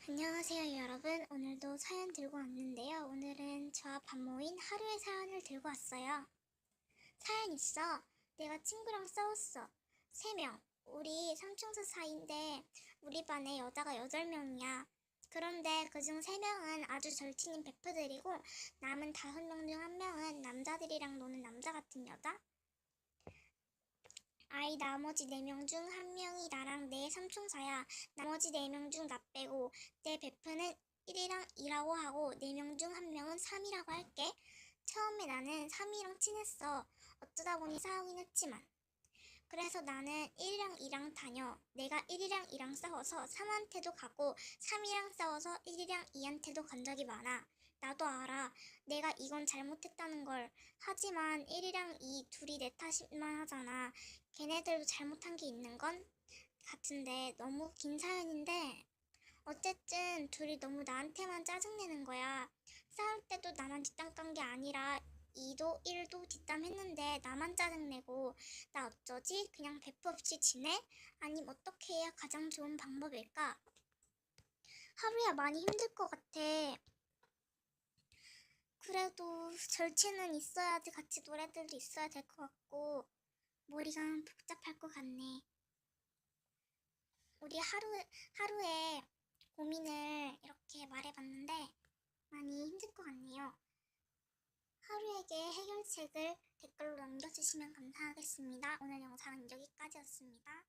안녕하세요 여러분. 오늘도 사연 들고 왔는데요. 오늘은 저와 반모인 하루의 사연을 들고 왔어요. 사연 있어. 내가 친구랑 싸웠어. 3명. 우리 삼총사 사이인데 우리 반에 여자가 8명이야. 그런데 그중 3명은 아주 절친인 베프들이고 남은 5명 중 1명은 남자들이랑 노는 남자 같은 여자? 나머지 4명 중 1명이 나랑 내 삼총사야. 나머지 4명 중 나 빼고 내 베프는 1이랑 2라고 하고 4명 중 1명은 3이라고 할게. 처음에 나는 3이랑 친했어. 어쩌다 보니 싸우긴 했지만. 그래서 나는 1이랑 2랑 다녀. 내가 1이랑 2랑 싸워서 3한테도 가고 3이랑 싸워서 1이랑 2한테도 간 적이 많아. 나도 알아. 내가 이건 잘못했다는 걸. 하지만 1이랑 2 둘이 내 탓만 하잖아. 걔네들도 잘못한 게 있는 건 같은데 너무 긴 사연인데 어쨌든 둘이 너무 나한테만 짜증내는 거야. 싸울 때도 나만 뒷담 깐 게 아니라 2도 1도 뒷담 했는데 나만 짜증내고 나 어쩌지? 그냥 베프 없이 지내? 아님 어떻게 해야 가장 좋은 방법일까? 하루야 많이 힘들 것 같아. 그래도 절친은 있어야지 같이 노래들도 있어야 될 것 같고 머리가 복잡할 것 같네. 우리 하루에 고민을 이렇게 말해봤는데 많이 힘들 것 같네요. 하루에게 해결책을 댓글로 남겨주시면 감사하겠습니다. 오늘 영상은 여기까지였습니다.